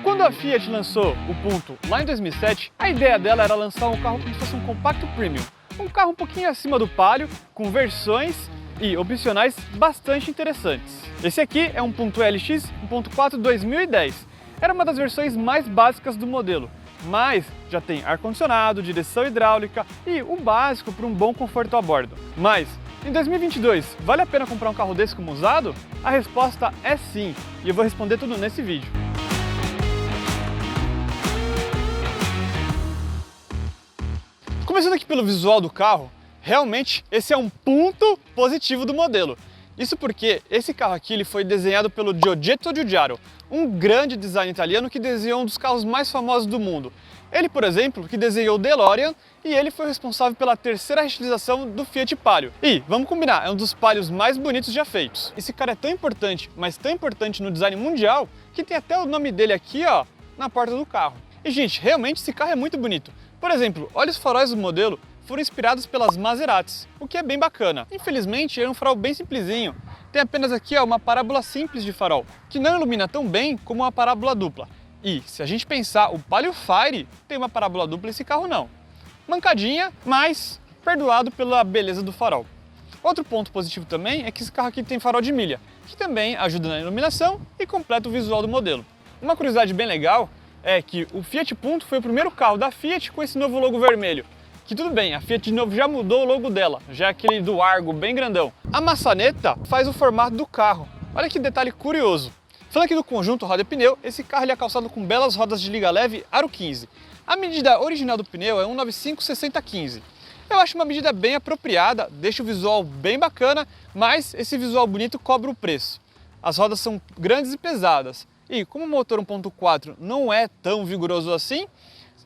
Quando a Fiat lançou o Punto lá em 2007, a ideia dela era lançar um carro como se fosse um compacto premium. Um carro um pouquinho acima do Palio, com versões e opcionais bastante interessantes. Esse aqui é um Punto LX 1.4 2010. Era uma das versões mais básicas do modelo, mas já tem ar-condicionado, direção hidráulica e o básico para um bom conforto a bordo. Mas em 2022, vale a pena comprar um carro desse como usado? A resposta é sim, e eu vou responder tudo nesse vídeo. Começando aqui pelo visual do carro, realmente esse é um ponto positivo do modelo. Isso porque esse carro aqui ele foi desenhado pelo Giorgetto Giugiaro, um grande designer italiano que desenhou um dos carros mais famosos do mundo. Ele, por exemplo, que desenhou o DeLorean e ele foi responsável pela terceira reutilização do Fiat Palio. E, vamos combinar, é um dos Palios mais bonitos já feitos. Esse cara é tão importante, mas tão importante no design mundial, que tem até o nome dele aqui, ó, na porta do carro. E, gente, realmente esse carro é muito bonito. Por exemplo, olha os faróis do modelo, foram inspirados pelas Maseratis, o que é bem bacana. Infelizmente, é um farol bem simplesinho. Tem apenas aqui ó, uma parábola simples de farol, que não ilumina tão bem como uma parábola dupla. E, se a gente pensar, o Palio Fire tem uma parábola dupla e esse carro não. Mancadinha, mas perdoado pela beleza do farol. Outro ponto positivo também é que esse carro aqui tem farol de milha, que também ajuda na iluminação e completa o visual do modelo. Uma curiosidade bem legal é que o Fiat Punto foi o primeiro carro da Fiat com esse novo logo vermelho. Que tudo bem, a Fiat de novo já mudou o logo dela, já é aquele do Argo bem grandão. A maçaneta faz o formato do carro. Olha que detalhe curioso. Falando aqui do conjunto roda e pneu, esse carro ele é calçado com belas rodas de liga leve Aro 15. A medida original do pneu é 195/60/15. Eu acho uma medida bem apropriada, deixa o visual bem bacana, mas esse visual bonito cobra o preço. As rodas são grandes e pesadas. E como o motor 1.4 não é tão vigoroso assim,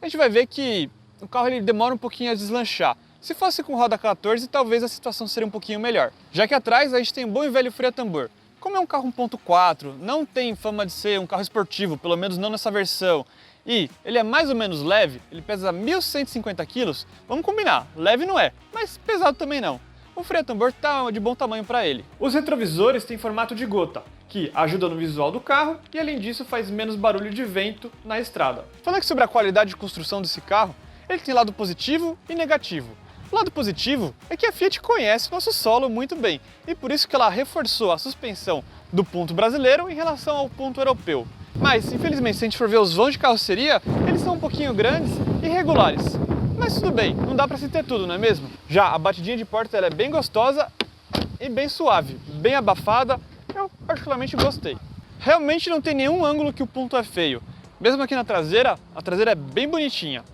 a gente vai ver que o carro ele demora um pouquinho a deslanchar. Se fosse com roda 14, talvez a situação seria um pouquinho melhor. Já que atrás a gente tem um bom e velho freio a tambor. Como é um carro 1.4, não tem fama de ser um carro esportivo, pelo menos não nessa versão, e ele é mais ou menos leve, ele pesa 1.150 kg, vamos combinar, leve não é, mas pesado também não. O freio a tambor tá de bom tamanho para ele. Os retrovisores têm formato de gota, que ajuda no visual do carro e além disso faz menos barulho de vento na estrada. Falando aqui sobre a qualidade de construção desse carro, ele tem lado positivo e negativo. O lado positivo é que a Fiat conhece o nosso solo muito bem e por isso que ela reforçou a suspensão do Punto brasileiro em relação ao Punto europeu. Mas, infelizmente, se a gente for ver os vãos de carroceria, eles são um pouquinho grandes e irregulares. Mas tudo bem, não dá para se ter tudo, não é mesmo? Já a batidinha de porta ela é bem gostosa e bem suave, bem abafada, eu particularmente gostei. Realmente não tem nenhum ângulo que o Punto é feio. Mesmo aqui na traseira, a traseira é bem bonitinha.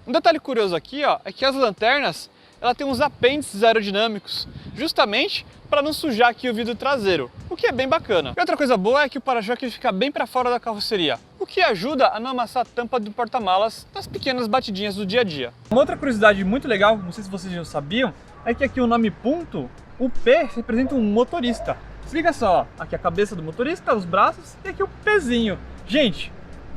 Um detalhe curioso aqui ó, é que as lanternas ela tem uns apêndices aerodinâmicos, justamente para não sujar aqui o vidro traseiro, o que é bem bacana. E outra coisa boa é que o para-choque fica bem para fora da carroceria, o que ajuda a não amassar a tampa do porta-malas nas pequenas batidinhas do dia a dia. Uma outra curiosidade muito legal, não sei se vocês já sabiam, é que aqui o nome Punto, o P representa um motorista. Se liga só, ó, aqui a cabeça do motorista, os braços e aqui o pezinho. Gente,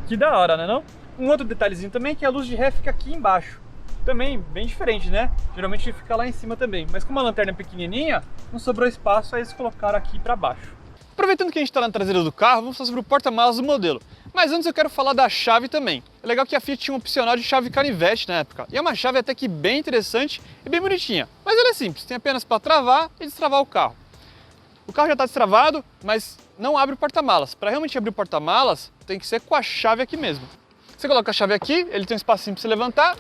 que da hora, né não? Um outro detalhezinho também é que a luz de ré fica aqui embaixo. Também bem diferente, né? Geralmente fica lá em cima também, mas como a lanterna é pequenininha, não sobrou espaço, aí eles colocaram aqui para baixo. Aproveitando que a gente está na traseira do carro, vamos falar sobre o porta-malas do modelo. Mas antes eu quero falar da chave também. É legal que a Fiat tinha um opcional de chave canivete na época, e é uma chave até que bem interessante e bem bonitinha. Mas ela é simples, tem apenas para travar e destravar o carro. O carro já está destravado, mas não abre o porta-malas. Para realmente abrir o porta-malas, tem que ser com a chave aqui mesmo. Você coloca a chave aqui, ele tem um espacinho para você levantar,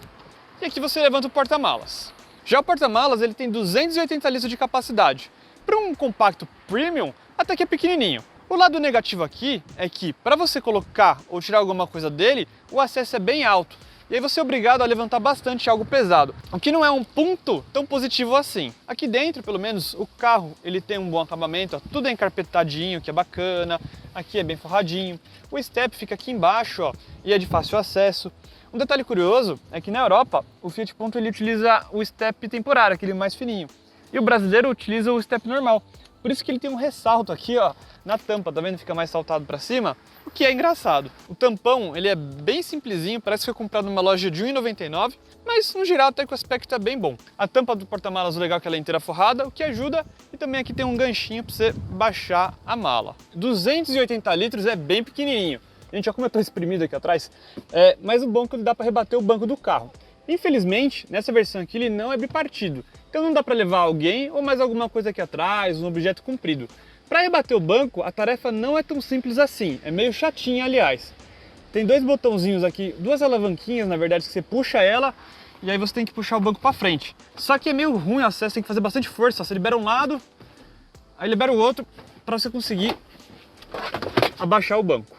e aqui você levanta o porta-malas. Já o porta-malas ele tem 280 litros de capacidade. Para um compacto premium, até que é pequenininho. O lado negativo aqui é que para você colocar ou tirar alguma coisa dele, o acesso é bem alto. E aí você é obrigado a levantar bastante algo pesado, o que não é um ponto tão positivo assim. Aqui dentro, pelo menos, o carro ele tem um bom acabamento, ó, tudo é encarpetadinho, que é bacana, aqui é bem forradinho. O step fica aqui embaixo ó, e é de fácil acesso. Um detalhe curioso é que na Europa o Fiat Punto ele utiliza o step temporário, aquele mais fininho, e o brasileiro utiliza o step normal. Por isso que ele tem um ressalto aqui ó, na tampa, tá vendo? Fica mais saltado para cima, o que é engraçado. O tampão ele é bem simplesinho, parece que foi comprado numa loja de R$ 1,99, mas no geral até que o aspecto é bem bom. A tampa do porta-malas o legal é que ela é inteira forrada, o que ajuda, e também aqui tem um ganchinho para você baixar a mala. 280 litros é bem pequenininho. Gente, olha como eu tô espremido aqui atrás. Mas o bom é que ele dá para rebater o banco do carro. Infelizmente, nessa versão aqui ele não é bipartido, então não dá para levar alguém ou mais alguma coisa aqui atrás, um objeto comprido. Para rebater o banco, a tarefa não é tão simples assim, é meio chatinha, aliás. Tem dois botãozinhos aqui, duas alavanquinhas, na verdade, que você puxa ela e aí você tem que puxar o banco para frente. Só que é meio ruim o acesso, tem que fazer bastante força. Você libera um lado, aí libera o outro para você conseguir abaixar o banco.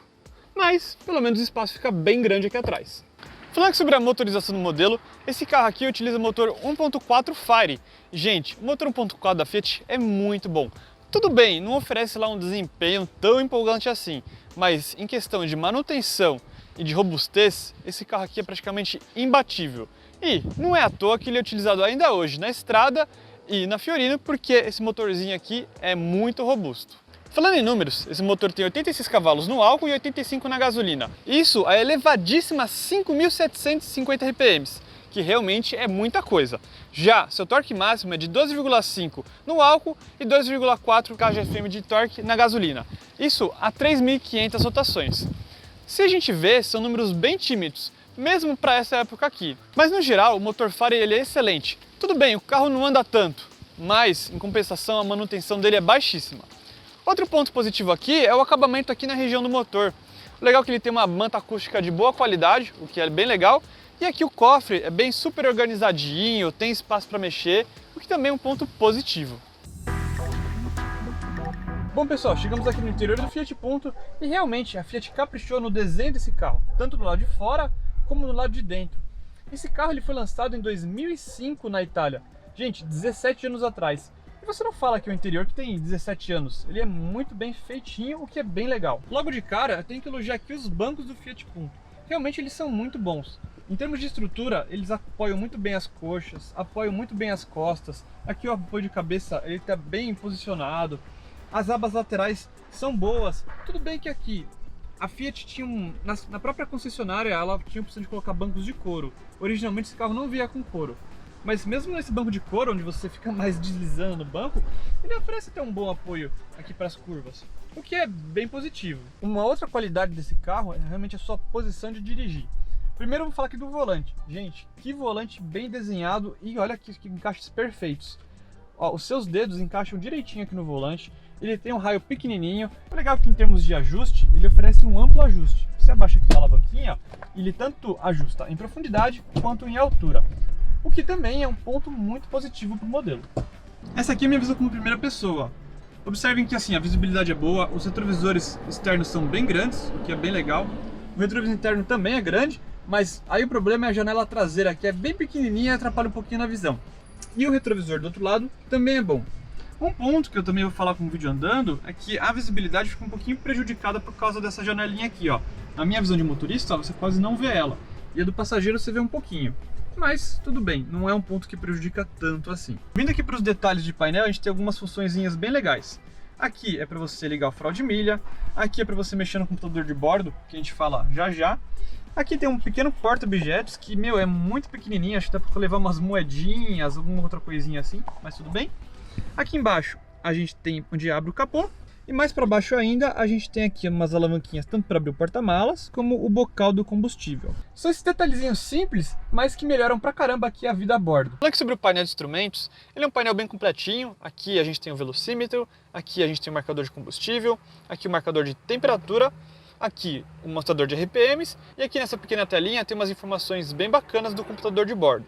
Mas, pelo menos o espaço fica bem grande aqui atrás. Falando sobre a motorização do modelo, esse carro aqui utiliza motor 1.4 Fire. Gente, o motor 1.4 da Fiat é muito bom. Tudo bem, não oferece lá um desempenho tão empolgante assim, mas em questão de manutenção e de robustez, esse carro aqui é praticamente imbatível. E não é à toa que ele é utilizado ainda hoje na estrada e na Fiorino, porque esse motorzinho aqui é muito robusto. Falando em números, esse motor tem 86 cavalos no álcool e 85 na gasolina. Isso a elevadíssima 5.750 RPM, que realmente é muita coisa. Já seu torque máximo é de 12,5 no álcool e 2,4 kgfm de torque na gasolina. Isso a 3.500 rotações. Se a gente vê, são números bem tímidos, mesmo para essa época aqui. Mas no geral, o motor Fire ele é excelente. Tudo bem, o carro não anda tanto, mas em compensação a manutenção dele é baixíssima. Outro ponto positivo aqui é o acabamento aqui na região do motor. O legal é que ele tem uma manta acústica de boa qualidade, o que é bem legal. E aqui o cofre é bem super organizadinho, tem espaço para mexer, o que também é um ponto positivo. Bom pessoal, chegamos aqui no interior do Fiat Punto e realmente a Fiat caprichou no desenho desse carro, tanto do lado de fora como do lado de dentro. Esse carro ele foi lançado em 2005 na Itália, gente, 17 anos atrás. E você não fala que o interior que tem 17 anos, ele é muito bem feitinho, o que é bem legal. Logo de cara, eu tenho que elogiar aqui os bancos do Fiat Punto. Realmente eles são muito bons. Em termos de estrutura, eles apoiam muito bem as coxas, apoiam muito bem as costas. Aqui o apoio de cabeça ele está bem posicionado. As abas laterais são boas. Tudo bem que aqui a Fiat tinha na própria concessionária ela tinha a opção de colocar bancos de couro. Originalmente esse carro não vinha com couro. Mas mesmo nesse banco de couro, onde você fica mais deslizando no banco, ele oferece até um bom apoio aqui para as curvas, o que é bem positivo. Uma outra qualidade desse carro é realmente a sua posição de dirigir. Primeiro vamos falar aqui do volante. Gente, que volante bem desenhado e olha que encaixes perfeitos. Ó, os seus dedos encaixam direitinho aqui no volante, ele tem um raio pequenininho. O legal é que em termos de ajuste, ele oferece um amplo ajuste. Você abaixa aqui a alavanquinha, ele tanto ajusta em profundidade quanto em altura. O que também é um ponto muito positivo para o modelo. Essa aqui é minha visão como primeira pessoa. Observem que assim, a visibilidade é boa, os retrovisores externos são bem grandes, o que é bem legal. O retrovisor interno também é grande, mas aí o problema é a janela traseira, que é bem pequenininha e atrapalha um pouquinho na visão. E o retrovisor do outro lado também é bom. Um ponto que eu também vou falar com o vídeo andando é que a visibilidade fica um pouquinho prejudicada por causa dessa janelinha aqui, ó. Na minha visão de motorista, ó, você quase não vê ela. E a do passageiro você vê um pouquinho. Mas tudo bem, não é um ponto que prejudica tanto assim. Vindo aqui para os detalhes de painel, a gente tem algumas funçõezinhas bem legais. Aqui é para você ligar o farol de milha, aqui é para você mexer no computador de bordo, que a gente fala já já. Aqui tem um pequeno porta-objetos que, meu, é muito pequenininho, acho que dá para levar umas moedinhas, alguma outra coisinha assim, mas tudo bem. Aqui embaixo a gente tem onde abre o capô. E mais para baixo ainda, a gente tem aqui umas alavanquinhas tanto para abrir o porta-malas, como o bocal do combustível. São esses detalhezinhos simples, mas que melhoram pra caramba aqui a vida a bordo. Falando aqui sobre o painel de instrumentos, ele é um painel bem completinho. Aqui a gente tem o velocímetro, aqui a gente tem o marcador de combustível, aqui o marcador de temperatura, aqui o mostrador de RPMs, e aqui nessa pequena telinha tem umas informações bem bacanas do computador de bordo.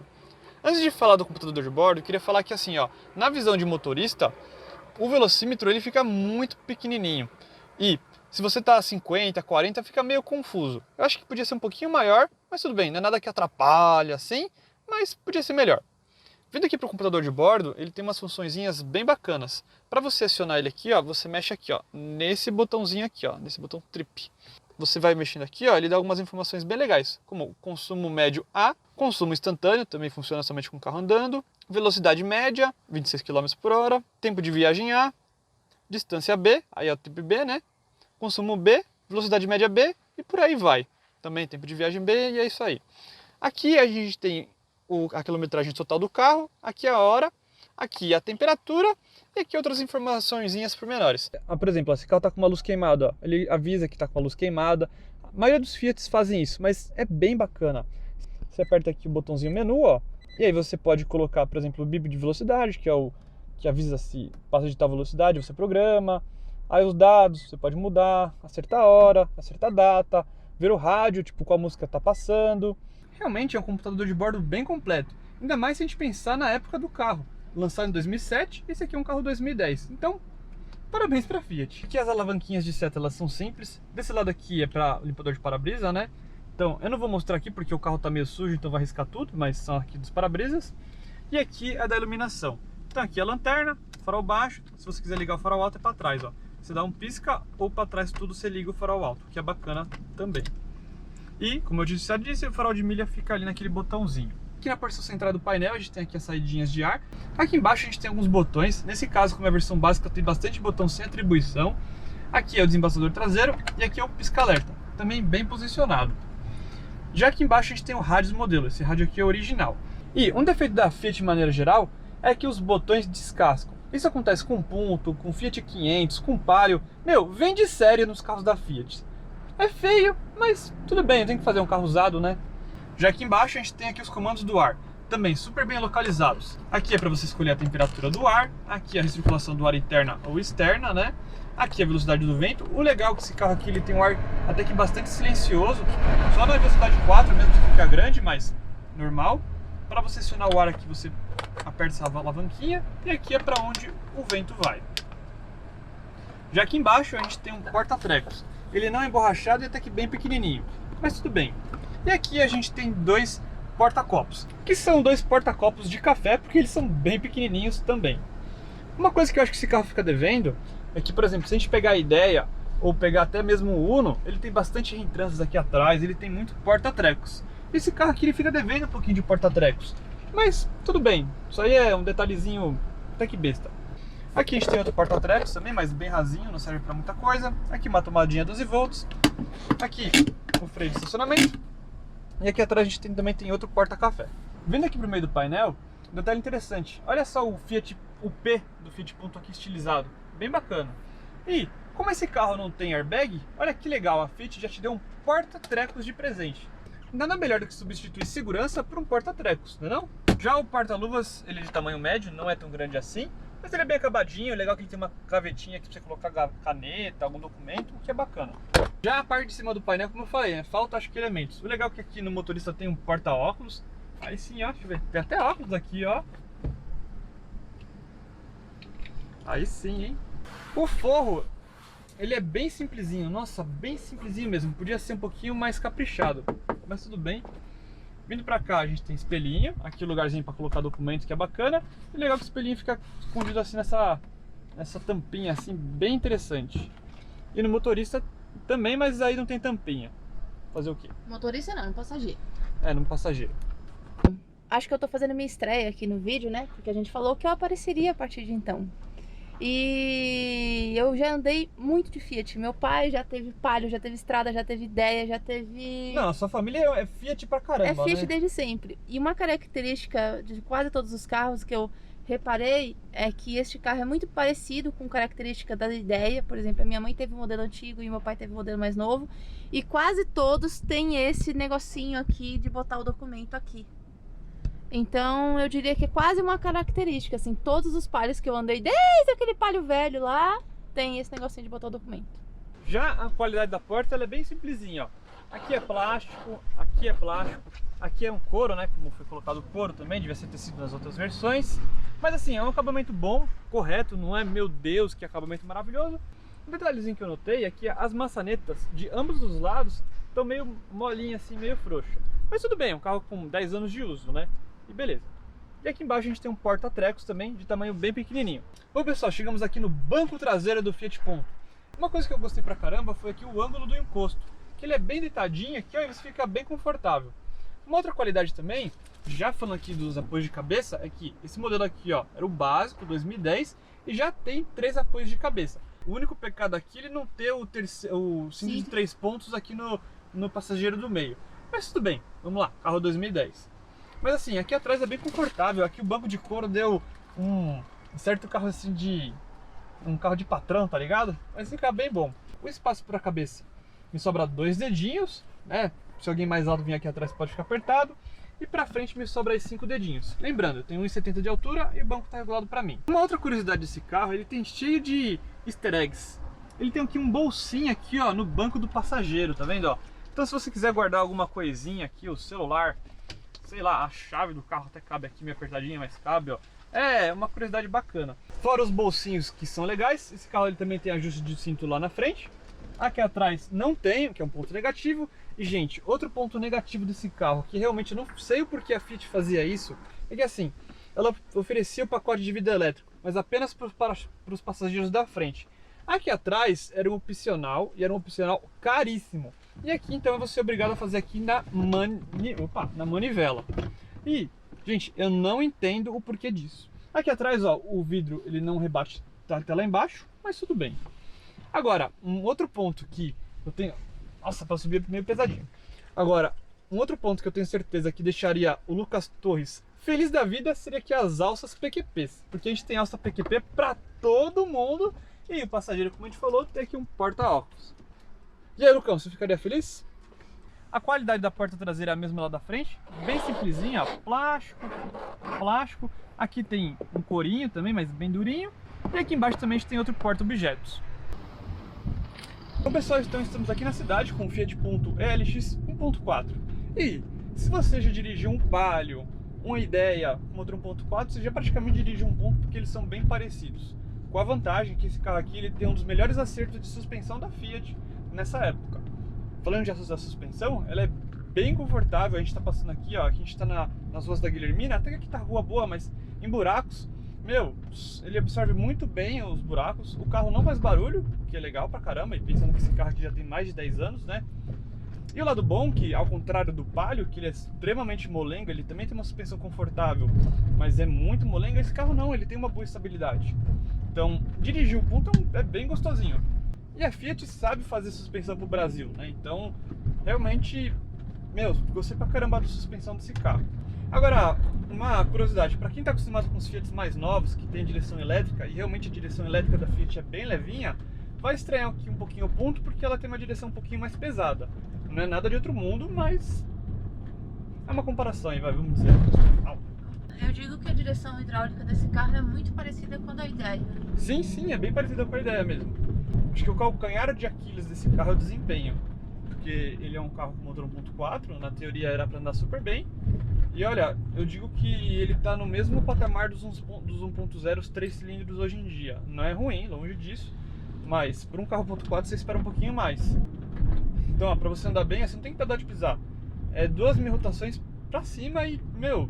Antes de falar do computador de bordo, eu queria falar que assim, ó, na visão de motorista, o velocímetro ele fica muito pequenininho e se você está a 50, 40 fica meio confuso. Eu acho que podia ser um pouquinho maior, mas tudo bem, não é nada que atrapalhe assim, mas podia ser melhor. Vindo aqui para o computador de bordo, ele tem umas funçõezinhas bem bacanas. Para você acionar ele aqui, ó, você mexe aqui, ó, nesse botãozinho aqui, ó, nesse botão trip. Você vai mexendo aqui, ó, ele dá algumas informações bem legais, como consumo médio A, consumo instantâneo, também funciona somente com o carro andando, velocidade média, 26 km por hora, tempo de viagem A, distância B, aí é o tipo B, né? Consumo B, velocidade média B e por aí vai. Também tempo de viagem B e é isso aí. Aqui a gente tem a quilometragem total do carro, aqui a hora, aqui a temperatura e aqui outras informaçõezinhas pormenores. Por exemplo, esse carro está com uma luz queimada, ó. Ele avisa que está com a luz queimada, A maioria dos Fiats fazem isso, mas é bem bacana. Você aperta aqui o botãozinho menu, ó, e aí você pode colocar, por exemplo, o bip de velocidade, que é o que avisa se passa de tal velocidade, você programa. Aí os dados, você pode mudar, acertar a hora, acertar a data, ver o rádio, tipo, qual música está passando. Realmente é um computador de bordo bem completo, ainda mais se a gente pensar na época do carro. Lançado em 2007, esse aqui é um carro 2010, então parabéns para a Fiat. Aqui as alavanquinhas de seta, elas são simples. Desse lado aqui é para limpador de para-brisa, né? Então eu não vou mostrar aqui porque o carro está meio sujo, então vai riscar tudo, mas são aqui dos para-brisas. E aqui é da iluminação. Então aqui é a lanterna, farol baixo, se você quiser ligar o farol alto é para trás, ó. Você dá um pisca ou para trás tudo você liga o farol alto, que é bacana também. E, como eu já disse, o farol de milha fica ali naquele botãozinho. Aqui na porção central do painel a gente tem aqui as saidinhas de ar. Aqui embaixo a gente tem alguns botões. Nesse caso, como é a versão básica, tem bastante botão sem atribuição. Aqui é o desembaçador traseiro e aqui é o pisca-alerta, também bem posicionado. Já aqui embaixo a gente tem o rádio modelo, esse rádio aqui é original. E um defeito da Fiat de maneira geral é que os botões descascam. Isso acontece com Punto, com Fiat 500, com Palio. Meu, vem de série nos carros da Fiat. É feio, mas tudo bem, eu tenho que fazer um carro usado, né? Já aqui embaixo a gente tem aqui os comandos do ar, também super bem localizados. Aqui é para você escolher a temperatura do ar, aqui a recirculação do ar interna ou externa, né? Aqui a velocidade do vento. O legal é que esse carro aqui ele tem um ar até que bastante silencioso, só na velocidade 4 mesmo que fica grande, mas normal. Para você acionar o ar aqui você aperta essa alavanquinha e aqui é para onde o vento vai. Já aqui embaixo a gente tem um porta-trecos. Ele não é emborrachado e até que bem pequenininho, mas tudo bem. E aqui a gente tem dois porta-copos, que são dois porta-copos de café, porque eles são bem pequenininhos também. Uma coisa que eu acho que esse carro fica devendo é que, por exemplo, se a gente pegar a Ideia ou pegar até mesmo o Uno, ele tem bastante reentrâncias aqui atrás, ele tem muito porta-trecos. Esse carro aqui ele fica devendo um pouquinho de porta-trecos, mas tudo bem, isso aí é um detalhezinho até que besta. Aqui a gente tem outro porta-trecos também, mas bem rasinho, não serve para muita coisa. Aqui uma tomadinha 12 volts. Aqui o freio de estacionamento. E aqui atrás a gente também tem outro porta-café. Vindo aqui para o meio do painel, um detalhe interessante. Olha só o P do Fiat Punto aqui estilizado, bem bacana. E como esse carro não tem airbag, olha que legal, a Fiat já te deu um porta-trecos de presente. Nada melhor do que substituir segurança por um porta-trecos, não é não? Já o porta-luvas, ele é de tamanho médio, não é tão grande assim, mas ele é bem acabadinho, é legal que ele tem uma gavetinha aqui pra você colocar caneta, algum documento, o que é bacana. Já a parte de cima do painel, como eu falei, né, falta acho que elementos. O legal é que aqui no motorista tem um porta-óculos, aí sim, ó, deixa eu ver, tem até óculos aqui, ó. Aí sim, hein? O forro, ele é bem simplesinho, nossa, bem simplesinho mesmo, podia ser um pouquinho mais caprichado, mas tudo bem. Vindo pra cá a gente tem espelhinho, aqui o lugarzinho pra colocar documento que é bacana. E legal que o espelhinho fica escondido assim nessa tampinha assim, bem interessante. E no motorista também, mas aí não tem tampinha. Fazer o quê? Motorista não, no passageiro. É, no passageiro. Acho que eu tô fazendo minha estreia aqui no vídeo, né? Porque a gente falou que eu apareceria a partir de então. E eu já andei muito de Fiat. Meu pai já teve Palio, já teve Strada, já teve Ideia, já teve... Não, a sua família é Fiat pra caramba, é Fiat, né? desde sempre. E uma característica de quase todos os carros que eu reparei é que este carro é muito parecido com característica da Ideia. Por exemplo, a minha mãe teve um modelo antigo e meu pai teve um modelo mais novo. E quase todos têm esse negocinho aqui de botar o documento aqui. Então eu diria que é quase uma característica, assim, todos os Palios que eu andei, desde aquele Palio velho lá, tem esse negocinho de botar o documento. Já a qualidade da porta ela é bem simplesinha, ó. Aqui é plástico, aqui é um couro, né, como foi colocado o couro também, devia ser tecido nas outras versões. Mas assim, é um acabamento bom, correto, não é, meu Deus, que acabamento maravilhoso. Um detalhezinho que eu notei é que as maçanetas de ambos os lados estão meio molinhas assim, meio frouxa. Mas tudo bem, é um carro com 10 anos de uso, né? E beleza. E aqui embaixo a gente tem um porta-trecos também, de tamanho bem pequenininho. Bom pessoal, chegamos aqui no banco traseiro do Fiat Punto. Uma coisa que eu gostei pra caramba foi aqui o ângulo do encosto, que ele é bem deitadinho aqui, ó, e você fica bem confortável. Uma outra qualidade também, já falando aqui dos apoios de cabeça, é que esse modelo aqui, ó, era o básico, 2010, e já tem 3 apoios de cabeça. O único pecado aqui é ele não ter o cinto de 3 pontos aqui no passageiro do meio. Mas tudo bem, vamos lá, carro 2010. Mas assim, aqui atrás é bem confortável, aqui o banco de couro deu um certo carro assim um carro de patrão, tá ligado? Mas fica bem bom. O espaço para a cabeça me sobra 2 dedinhos, né? Se alguém mais alto vir aqui atrás pode ficar apertado. E pra frente me sobra aí 5 dedinhos. Lembrando, eu tenho 1,70 de altura e o banco tá regulado pra mim. Uma outra curiosidade desse carro, ele tem cheio de easter eggs. Ele tem aqui um bolsinho aqui, ó, no banco do passageiro, tá vendo, ó? Então se você quiser guardar alguma coisinha aqui, o celular, sei lá, a chave do carro até cabe aqui meio apertadinha, mas cabe, ó. É uma curiosidade bacana. Fora os bolsinhos que são legais, esse carro ele também tem ajuste de cinto lá na frente. Aqui atrás não tem, que é um ponto negativo. E, gente, outro ponto negativo desse carro, que realmente eu não sei o porquê a Fiat fazia isso, é que assim, ela oferecia o pacote de vidro elétrico, mas apenas para os passageiros da frente. Aqui atrás era um opcional, e era um opcional caríssimo. E aqui então eu vou ser obrigado a fazer aqui na manivela. E, gente, eu não entendo o porquê disso. Aqui atrás, ó, o vidro ele não rebate até lá embaixo, mas tudo bem. Agora, um outro ponto que eu tenho... Nossa, para subir meio pesadinho. Agora, um outro ponto que eu tenho certeza que deixaria o Lucas Torres feliz da vida seria que as alças PQPs. Porque a gente tem alça PQP para todo mundo e o passageiro, como a gente falou, tem aqui um porta-óculos. E aí, Lucão, você ficaria feliz? A qualidade da porta traseira é a mesma lá da frente, bem simplesinha, ó, plástico. Aqui tem um corinho também, mas bem durinho. E aqui embaixo também a gente tem outro porta-objetos. Bom pessoal, então estamos aqui na cidade com o Fiat Punto ELX 1.4. E se você já dirigiu um Palio, uma Ideia, um motor 1.4, você já praticamente dirige um Punto porque eles são bem parecidos. Com a vantagem que esse carro aqui ele tem um dos melhores acertos de suspensão da Fiat nessa época. Falando de da suspensão, ela é bem confortável. A gente está passando aqui, ó, a gente está nas ruas da Guilhermina, até que aqui tá rua boa, mas em buracos. Meu, ele absorve muito bem os buracos, o carro não faz barulho, o que é legal pra caramba, e pensando que esse carro aqui já tem mais de 10 anos, né? E o lado bom, que ao contrário do Palio, que ele é extremamente molenga, ele também tem uma suspensão confortável, mas é muito molenga, esse carro não, ele tem uma boa estabilidade. Então, dirigir o Punto é bem gostosinho. E a Fiat sabe fazer suspensão pro Brasil, né? Então, realmente, meu, gostei pra caramba da suspensão desse carro. Agora, uma curiosidade, para quem está acostumado com os Fiat mais novos, que tem direção elétrica, e realmente a direção elétrica da Fiat é bem levinha, vai estranhar aqui um pouquinho o Punto, porque ela tem uma direção um pouquinho mais pesada. Não é nada de outro mundo, mas é uma comparação aí, vamos dizer. Eu digo que a direção hidráulica desse carro é muito parecida com a da Ideia. Sim, sim, é bem parecida com a Ideia mesmo. Acho que o calcanhar de Aquiles desse carro é o desempenho, porque ele é um carro com motor 1.4, na teoria era para andar super bem. E olha, eu digo que ele está no mesmo patamar dos 1.0, os 3 cilindros hoje em dia. Não é ruim, longe disso, mas para um carro 1.4 você espera um pouquinho mais. Então, para você andar bem, você não tem que ter dó de pisar. É 2.000 rotações para cima e, meu,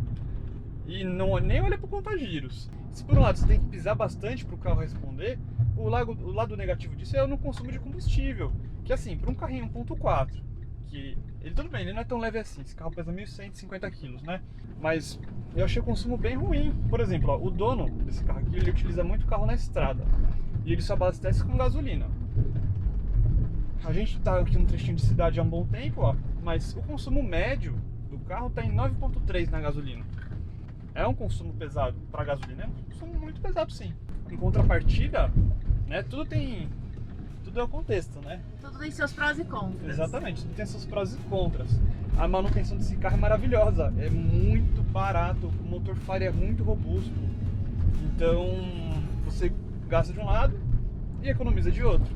e não, nem olha para o conta-giros. Se por um lado você tem que pisar bastante para o carro responder, o lado negativo disso é no consumo de combustível. Que assim, para um carrinho 1.4, que ele tudo bem, ele não é tão leve assim, esse carro pesa 1.150 kg, né? Mas eu achei o consumo bem ruim. Por exemplo, ó, o dono desse carro aqui, ele utiliza muito carro na estrada e ele só abastece com gasolina. A gente tá aqui num trechinho de cidade há um bom tempo, ó, mas o consumo médio do carro tá em 9.3 na gasolina. É um consumo pesado para gasolina, é um consumo muito pesado sim. Em contrapartida, né, tudo é o contexto, né? Tudo tem seus prós e contras. Exatamente, tudo tem seus prós e contras. A manutenção desse carro é maravilhosa, é muito barato, o motor Fire é muito robusto. Então, você gasta de um lado e economiza de outro.